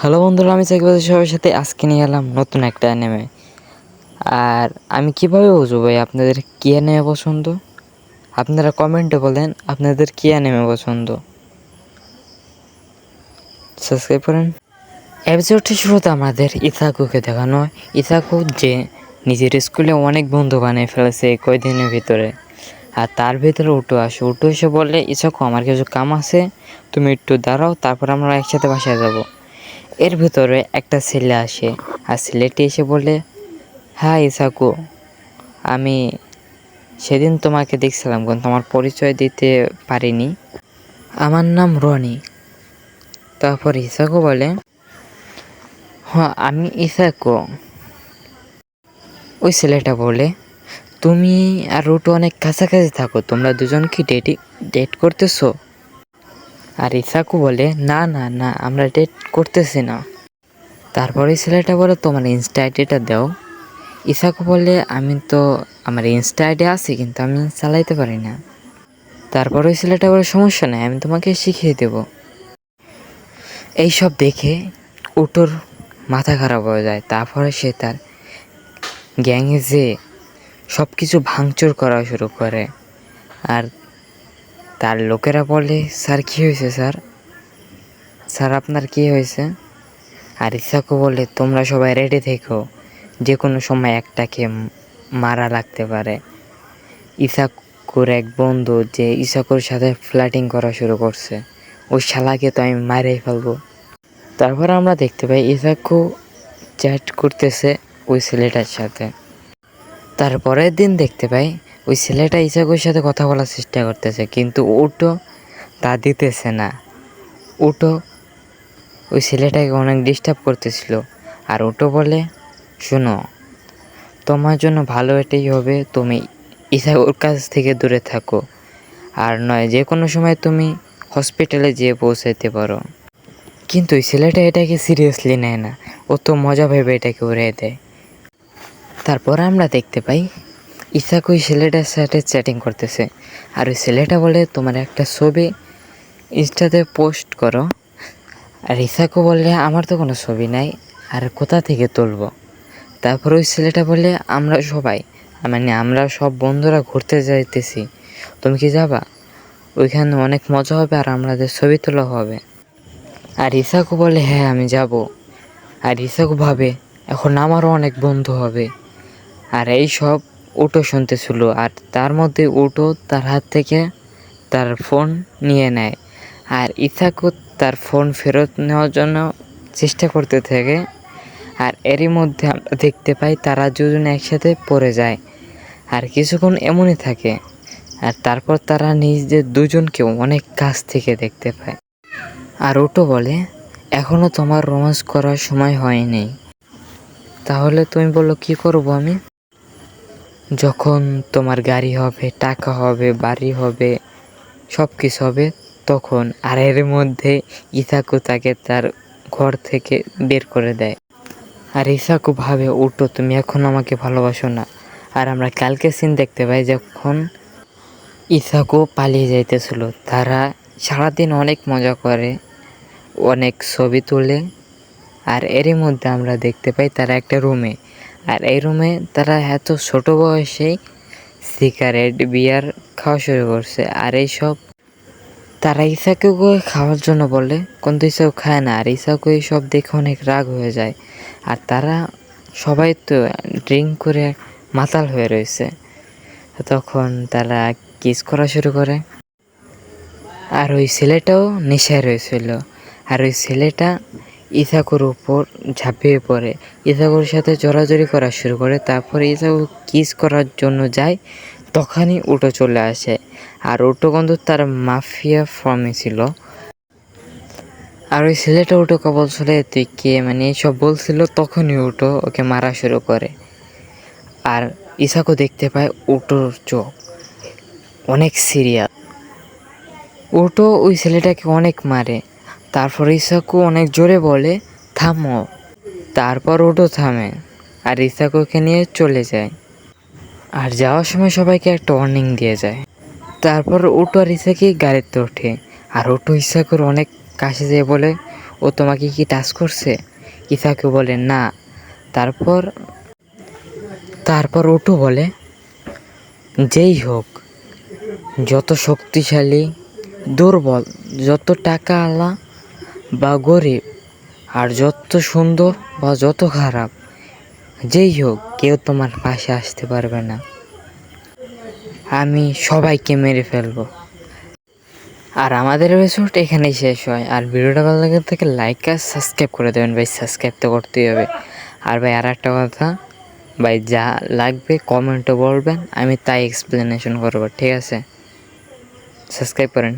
Hello বন্ধুরা, আমি সাকিব সবার সাথে আজকে নিয়ে এলাম নতুন একটা অ্যানিমে। আর আমি কিভাবে বুঝবো ভাই আপনাদের কী অ্যানিমে পছন্দ? আপনারা কমেন্টে বলেন আপনাদের কী অ্যানিমে পছন্দ। সাবস্ক্রাইব করেন। এপিসোডটি শুরুতে আমাদের ইসাকুকে দেখানো হয়। ইসাকু যে নিজের স্কুলে অনেক বন্ধু বানিয়ে ফেলেছে এই কয়দিনের ভিতরে। আর তার ভিতরে উঠো আসে। উঠো এসে বললে, ইসাকু আমার কিছু কাম আছে, তুমি একটু দাঁড়াও, তারপর আমরা একসাথে বাসায় যাবো। এর ভিতরে একটা ছেলে আসে, আর ছেলেটি এসে বলে, হ্যাঁ ইসাকু, আমি সেদিন তোমাকে দেখছিলাম কিন্তু আমার পরিচয় দিতে পারিনি, আমার নাম রনি। তারপর ইসাকু বলে, হ্যাঁ আমি ইসাকু। ওই ছেলেটা বলে, তুমি আর রুটু অনেক কাছাকাছি থাকো, তোমরা দুজন কি ডেট করতেছো? আর ইসাকু বলে, না না না, আমরা ডেট করতেছি না। তারপরে ছেলেটা বলে, তোমার ইনস্টা আইডিটা দাও। ইসাকু বলে, আমি তো আমার ইনস্টা আইডি আছে কিন্তু আমি চালাইতে পারি না। তারপর ওই ছেলেটা বলে, সমস্যা নেই, আমি তোমাকে শিখিয়ে দেব। এইসব দেখে উটোর মাথা খারাপ হয়ে যায়। তারপরে সে তার গ্যাংয়ে যে সব কিছু ভাঙচুর করা শুরু করে। আর তার লোকেরা বলে, স্যার কী হয়েছে স্যার? স্যার আপনার কী হয়েছে? আর ইসাকু বলে, তোমরা সবাই রেডি থেকো, যে কোনো সময় একটাকে মারা লাগতে পারে। ইসাকুর এক বন্ধু যে ইসাকুর সাথে ফ্লার্টিং করা শুরু করছে, ওই শালাকে তো আমি মারেই ফেলবো। তারপর আমরা দেখতে পাই ইসাকু চ্যাট করতেছে ওই ছেলেটার সাথে। তারপরের দিন দেখতে পাই ওই ছেলেটা ইসাকুর সাথে কথা বলার চেষ্টা করতেছে, কিন্তু ওটো তা দিতেছে না। ওটো ওই ছেলেটাকে অনেক ডিস্টার্ব করতেছিল। আর ওটো বলে, শোনো, তোমার জন্য ভালো এটাই হবে, তুমি ইসাকুর কাছ থেকে দূরে থাকো, আর নয় যে কোনো সময় তুমি হসপিটালে যেয়ে পৌঁছাইতে পারো। কিন্তু ওই ছেলেটা এটাকে সিরিয়াসলি নেয় না, ও তো মজা ভেবে এটাকে উড়িয়ে দেয়। তারপর আমরা দেখতে পাই ইসাকু ওই ছেলেটার সাথে চ্যাটিং করতেছে। আর ওই ছেলেটা বলে, তোমার একটা ছবি ইনস্টাতে পোস্ট করো। আর ইসাকু বললে, আমার তো কোনো ছবি নাই, আর কোথা থেকে তুলব? তারপর ওই ছেলেটা বলে, আমরা সব বন্ধুরা ঘুরতে যাইতেছি, তুমি কি যাবা? ওইখানে অনেক মজা হবে আর আমাদের ছবি তোলা হবে। আর ইসাকু বলে, হ্যাঁ আমি যাব। আর ইসাকু ভাবে, এখন আমারও অনেক বন্ধু হবে। আর এই সব উটো শুনতেছিল। আর তার মধ্যে উটো তার হাত থেকে তার ফোন নিয়ে নেয়। আর ইসাকু তার ফোন ফেরত নেওয়ার জন্য চেষ্টা করতে থাকে। আর এরই মধ্যে আমরা দেখতে পাই তারা দুজন একসাথে পড়ে যায়। আর কিছুক্ষণ এমনই থাকে। আর তারপর তারা নিজেদের দুজনকেও অনেক কাছ থেকে দেখতে পায়। আর ওটো বলে, এখনও তোমার রোম্যান্স করার সময় হয়নি, তাহলে তুমি বলো কী করবো আমি? যখন তোমার গাড়ি হবে, টাকা হবে, বাড়ি হবে, সব কিছু হবে তখন। আর এর মধ্যে ইসাকু তাকে তার ঘর থেকে বের করে দেয়। আর ইসাকু ভাবে, ওটো তুমি এখন আমাকে ভালোবাসো না। আর আমরা কালকে সিন দেখতে পাই যখন ইসাকু পালিয়ে যাইতেছিল। তারা সারাদিন অনেক মজা করে, অনেক ছবি তোলে। আর এরই মধ্যে আমরা দেখতে পাই তারা একটা রুমে। আর এই রুমে তারা এত ছোট বয়সেই সিগারেট, বিয়ার খাওয়া শুরু করছে। আর এইসব তারা ইসাকুকে খাওয়ার জন্য বলে, কিন্তু ইসাকু খায় না। আর ইসাকু এইসব দেখে অনেক রাগ হয়ে যায়। আর তারা সবাই তো ড্রিঙ্ক করে মাতাল হয়ে রয়েছে। তখন তারা কিস করা শুরু করে। আর ওই ছেলেটাও নেশায় রয়েছিল। আর ওই ছেলেটা ইসাকুর উপর ঝাঁপিয়ে পড়ে, ইসাকুর সাথে জড়াজড়ি করা শুরু করে। তারপরে ইসাকু কিস করার জন্য যায়, তখনই উটো চলে আসে। আর উটো কিন্তু তার মাফিয়া ফর্মে ছিল। আর ওই ছেলেটা উটোকে বলছিল, তুই কে, মানে এইসব বলছিল। তখনই উটো ওকে মারা শুরু করে। আর ইসাকু দেখতে পায় উটোর চোখ অনেক সিরিয়াস। উটো ওই ছেলেটাকে অনেক মারে। তারপর ইসাকু অনেক জোরে বলে, থামো। তারপর উটো থামে আর ইসাকুকে নিয়ে চলে যায়। আর যাওয়ার সময় সবাইকে একটা ওয়ার্নিং দিয়ে যায়। তারপর উটো আর ইসাকি গাড়িতে ওঠে। আর উটো ইসাকুর অনেক কাছে যেয়ে বলে, ও তোমাকে কি টাচ করছে? ইসাকে বলে না। তারপর তারপর ওটু বলে, যেই হোক, যত শক্তিশালী, দুর্বল, যত টাকাওয়ালা বা গরিব, আর যত সুন্দর বা যত খারাপ, যেই হোক, কেউ তোমার পাশে আসতে পারবে না। আমি সবাইকে মেরে ফেলবো। আর আমাদের এপিসোড এখানেই শেষ হয়। আর ভিডিওটা ভালো লাগে থেকে লাইক আর সাবস্ক্রাইব করে দেবেন ভাই, সাবস্ক্রাইব তো করতেই হবে। আর ভাই আর একটা কথা ভাই, যা লাগবে কমেন্টে বলবেন, আমি তাই এক্সপ্লেনেশন করবো, ঠিক আছে? সাবস্ক্রাইব করেন।